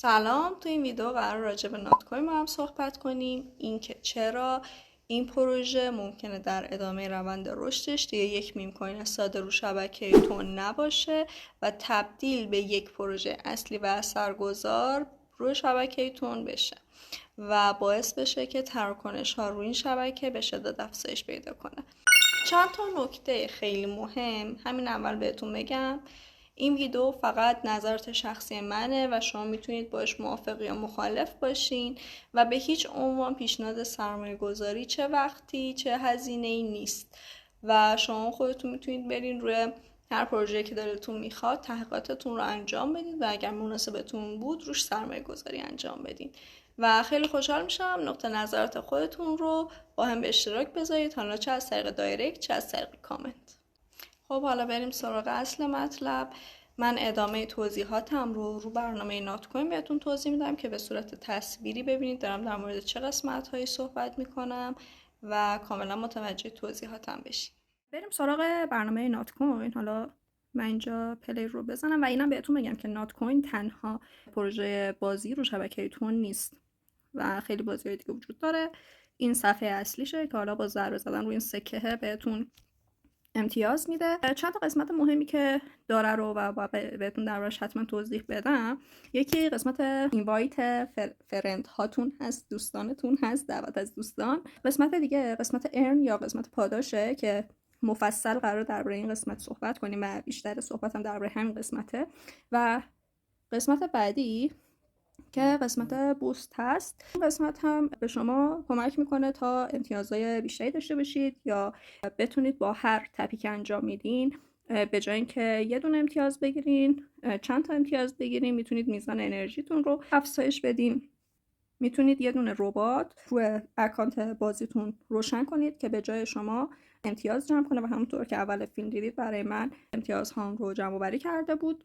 سلام. تو این ویدیو قرار راجع به نات کوین با هم صحبت کنیم. اینکه چرا این پروژه ممکنه در ادامه روند رشدش دیگه یک میم کوین ساده رو شبکه تون نباشه و تبدیل به یک پروژه اصلی و اثرگذار روی شبکه تون بشه و باعث بشه که تراکنش ها روی این شبکه به شدت افزایش پیدا کنه. چند تا نکته خیلی مهم همین اول بهتون بگم. این ویدیو فقط نظرات شخصی منه و شما میتونید باش موافق یا مخالف باشین و به هیچ عنوان پیشنهاد سرمایه گذاری چه وقتی چه هزینه‌ای نیست و شما خودتون میتونید برین روی هر پروژه‌ای که دلتون میخواد تحقیقاتتون رو انجام بدید و اگر مناسبتون بود روش سرمایه گذاری انجام بدین و خیلی خوشحال میشم نقطه نظرات خودتون رو با هم به اشتراک بذارید، حالا چه از طریق دایرکت چه از طریق کامنت. خب حالا بریم سراغ اصل مطلب. من ادامه توضیحاتم رو برنامه نات کوین بهتون توضیح میدم که به صورت تصویری ببینید دارم در مورد چه قسمت هایی صحبت میکنم و کاملا متوجه توضیحاتم بشید. بریم سراغ برنامه نات کوین. حالا من اینجا پلی رو بزنم و اینم بهتون بگم که نات کوین تنها پروژه بازی رو شبکه تون نیست و خیلی بازی دیگه وجود داره. این صفحه اصلیشه که حالا با ضربه زدن روی این سکه بهتون امتیاز میده. چند تا قسمت مهمی که داره رو و بهتون دربارش حتما توضیح بدم. یکی قسمت اینوایت فرند هاتون هست، دوستانتون هست، دعوت از دوستان. قسمت دیگه قسمت ارن یا قسمت پاداشه که مفصل قرار درباره این قسمت صحبت کنیم و بیشتر صحبتم درباره همین قسمته. و قسمت بعدی که قسمت بوست هست، این قسمت هم به شما کمک میکنه تا امتیازهای بیشتری داشته باشید یا بتونید با هر تپی که انجام میدین به جای اینکه یه دونه امتیاز بگیرین چند تا امتیاز بگیرین، میتونید میزان انرژیتون رو افزایش بدین. میتونید یه دونه ربات روی اکانت بازیتون روشن کنید که به جای شما امتیاز جمع کنه و همونطور که اول فیلم دیدید برای من امتیازهام رو جمع آوری کرده بود.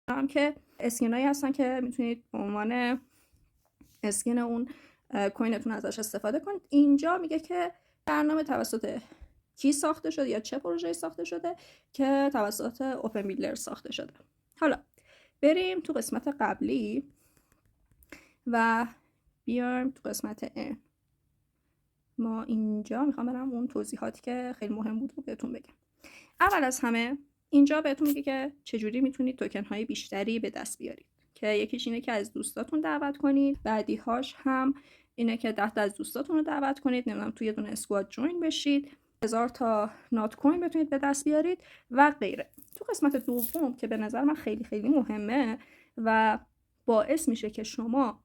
هم که اسکینایی هستن که میتونید به عنوان اسکین اون کوینتون ازش استفاده کنید. اینجا میگه که برنامه توسط کی ساخته شده یا چه پروژه‌ای ساخته شده، که توسط اوپن بیلدر ساخته شده. حالا بریم تو قسمت قبلی و بیایم تو قسمت ا. ما اینجا میخوام برم اون توضیحاتی که خیلی مهم بود رو بهتون بگم. اول از همه اینجا بهتون میگه که چجوری میتونید توکن های بیشتری به دست بیارید، که یکیش اینه که از دوستاتون دعوت کنید، بعدیهاش هم اینه که 10 تا از دوستاتون رو دعوت کنید، نمیدونم توی یه دونه اسکواد جوین بشید، 1000 تا نات کوین بتونید به دست بیارید و غیره. تو قسمت دوم که به نظر من خیلی خیلی مهمه و باعث میشه که شما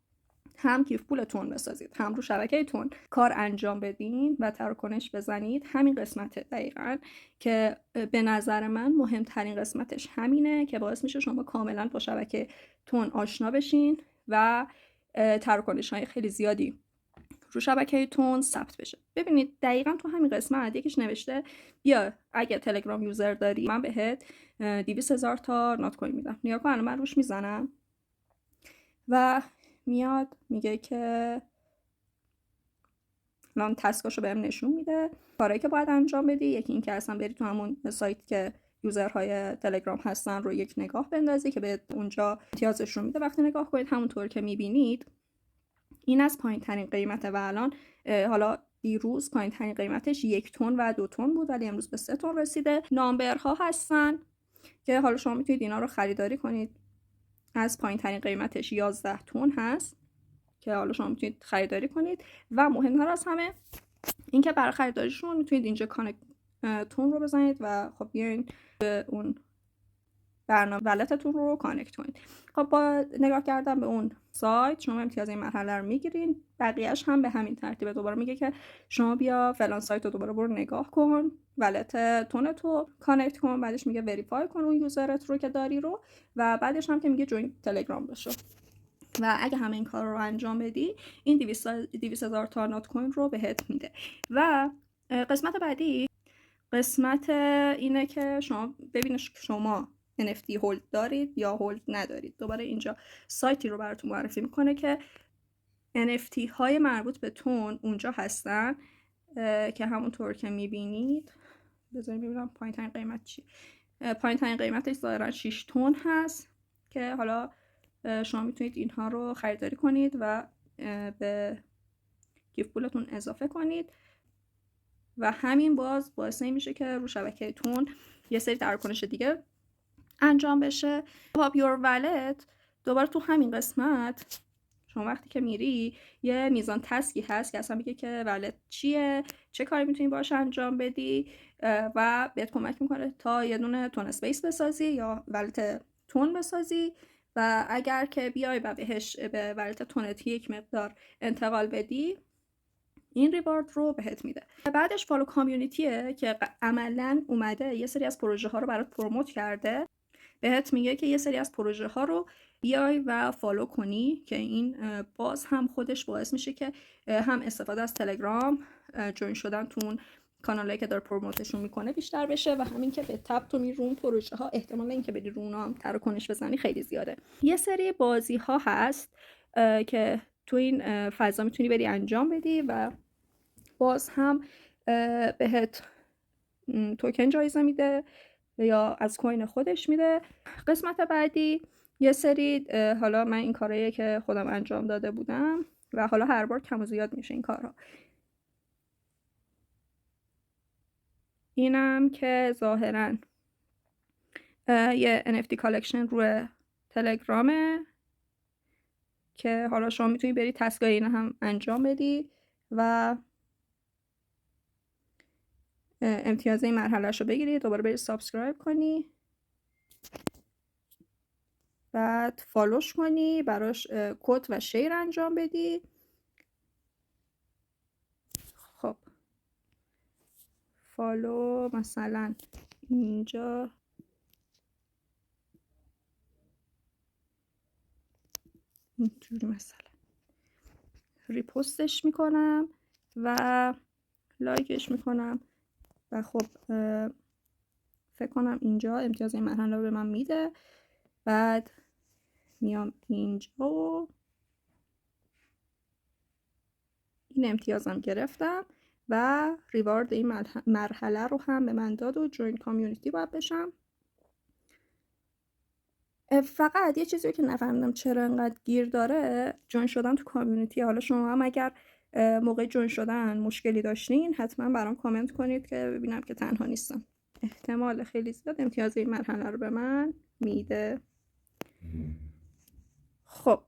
هم کیف پولتون بسازید هم رو شبکه تون کار انجام بدین و تراکنش بزنید، همین قسمت دقیقاً که به نظر من مهمترین قسمتش همینه که باعث میشه شما کاملا با شبکه تون آشنا بشین و تراکنش های خیلی زیادی رو شبکه تون ثبت بشه. ببینید دقیقاً تو همین قسمت یکیش نوشته بیا اگه تلگرام یوزر داری من بهت 200,000 تا نات کوین میدم. نیا کن من روش میزنم و میاد میگه که الان تسکاشو بهم نشون میده، کارهایی که باید انجام بدی. یکی این که اصلا بری تو همون سایت که یوزرهای تلگرام هستن رو یک نگاه بندازی که به اونجا امتیازش رو میده. وقتی نگاه کنید همونطور که میبینید این از پایین ترین قیمته و الان حالا دیروز پایین ترین قیمتش 1 تن و 2 تن بود ولی امروز به 3 تن رسیده. نامبرها هستن که حالا شما میتونید اینا رو خریداری کنید. از پایین ترین قیمتش 11 تن هست که حالا شما میتونید خریداری کنید و مهمتر از همه این که برای خریداریشون میتونید اینجا کانکت تون رو بزنید و خب بیاین به اون برنامه ولتتون رو کانکت کنید. خب با نگاه کردن به اون سایت شما امتیاز این مرحله رو میگیرین. بقیهش هم به همین ترتیب. دوباره میگه که شما بیا فلان سایت رو دوباره برو نگاه کن، ولت تونت رو کانکت کن، بعدش میگه وریفای کن اون یوزرت رو که داری رو و بعدش هم که میگه جوین تلگرام بشو و اگه همه این کار رو انجام بدی این 200,000 تا نات کوین رو بهت میده. و قسمت بعدی قسمت اینه که شما ببینید شما NFT هولد دارید یا هولد ندارید. دوباره اینجا سایتی رو براتون معرفی میکنه که NFT های مربوط به تون اونجا هستن که همونطور که میبینید بذارید ببینم پایین ترین قیمت چی. پایین ترین قیمتش ظاهرا 6 تن هست که حالا شما میتونید اینها رو خریداری کنید و به گیف پولتون اضافه کنید و همین باعث میشه که رو شبکه تون یه سری تراکنش دیگه انجام بشه. پاپ یور والت دوباره تو همین قسمت شما وقتی که میری یه میزان تسکی هست که اصلا میگه که ولت چیه، چه کاری میتونی باش انجام بدی و بهت کمک میکنه تا یه دونه تون اسپیس بسازی یا ولت تون بسازی و اگر که بیای و بهش به ولت تونت یک مقدار انتقال بدی این ریوارد رو بهت میده. بعدش فالو کامیونیتیه که عملاً اومده یه سری از پروژه ها رو برات پروموت کرده، بهت میگه که یه سری از پروژه ها رو بیای و فالو کنی که این باز هم خودش باعث میشه که هم استفاده از تلگرام جوین شدن تو اون کانالایی که داره پروموتشون میکنه بیشتر بشه و همین که به تپ تو میرون پروژه ها احتمال اینکه بری رونا هم تراکنش بزنی خیلی زیاده. یه سری بازی ها هست که تو این فضا میتونی بری انجام بدی و باز هم بهت توکن جایزه میده یا از کوین خودش میده. قسمت بعدی یه سری حالا من این کارهاییه که خودم انجام داده بودم و حالا هر بار کم و زیاد میشه این کارها. اینم که ظاهرا یه NFT کالکشن روی تلگرامه که حالا شما میتونی بری تسکای این هم انجام بدی و امتیاز این مرحلهش رو بگیری، دوباره بری سابسکرایب کنی، بعد فالوش کنی، براش کد و شیر انجام بدی. خب فالو مثلا اینجا اینجوری مثلا ریپوستش میکنم و لایکش میکنم و خب فکر کنم اینجا امتیاز این مرحله رو به من میده. بعد میام اینجا و این امتیازم گرفتم و ریوارد این مرحله رو هم به من داد و جوین کامیونیتی باید بشم. فقط یه چیزی که نفهمیدم چرا انقدر گیر داره جوین شدن تو کامیونیتی. حالا شما هم اگر موقع جوین شدن مشکلی داشتین حتما برام کامنت کنید که ببینم که تنها نیستم. احتمال خیلی زیاد امتیاز این مرحله رو به من میده. خب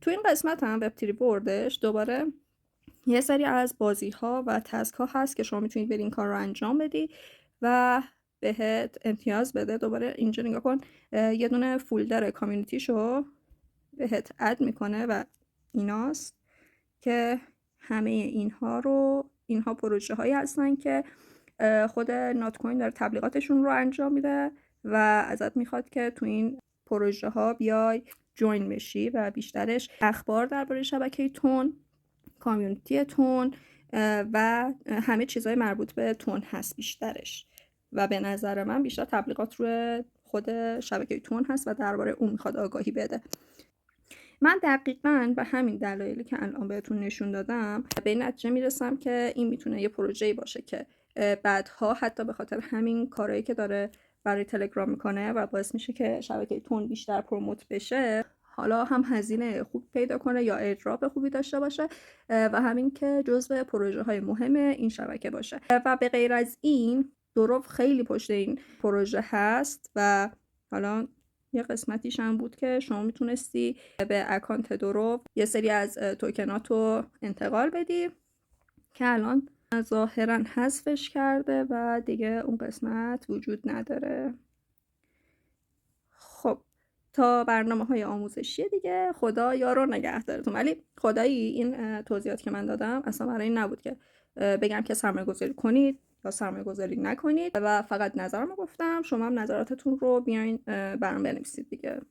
تو این قسمت هم وب3 بوردش دوباره یه سری از بازی ها و تسک ها هست که شما میتونید برید این کار رو انجام بدی و بهت امتیاز بده. دوباره اینجا نگاه کن، یه دونه فولدر کامیونیتیشو بهت اد میکنه و ایناست که همه اینها پروژه هایی هستن که خود نات کوین داره تبلیغاتشون رو انجام میده و ازت میخواد که تو این پروژه ها بیای جوین بشی و بیشترش اخبار درباره شبکه تون، کامیونیتی تون و همه چیزهای مربوط به تون هست بیشترش و به نظر من بیشتر تبلیغات روی خود شبکه تون هست و درباره اون میخواد آگاهی بده. من دقیقاً به همین دلایلی که الان بهتون نشون دادم به این نتیجه میرسم که این میتونه یه پروژه‌ای باشه که بعدها حتی به خاطر همین کارهایی که داره برای تلگرام میکنه و باعث میشه که شبکه تون بیشتر پروموت بشه، حالا هم هزینه خوب پیدا کنه یا ایردراپ خوبی داشته باشه و همین که جزو پروژه های مهم این شبکه باشه. و به غیر از این دروف خیلی پشت این پروژه هست و حالا یه قسمتیش هم بود که شما میتونستی به اکانت دروف یه سری از توکنات رو انتقال بدی که الان ظاهرا حذفش کرده و دیگه اون قسمت وجود نداره. خب تا برنامه‌های آموزشی دیگه خدا یار و نگهدارتون. ولی خدایی این توضیحات که من دادم اصلا برای این نبود که بگم که سرمایه‌گذاری کنید یا سرمایه‌گذاری نکنید و فقط نظرمو گفتم. شما هم نظراتتون رو بیاین برام بنویسید دیگه.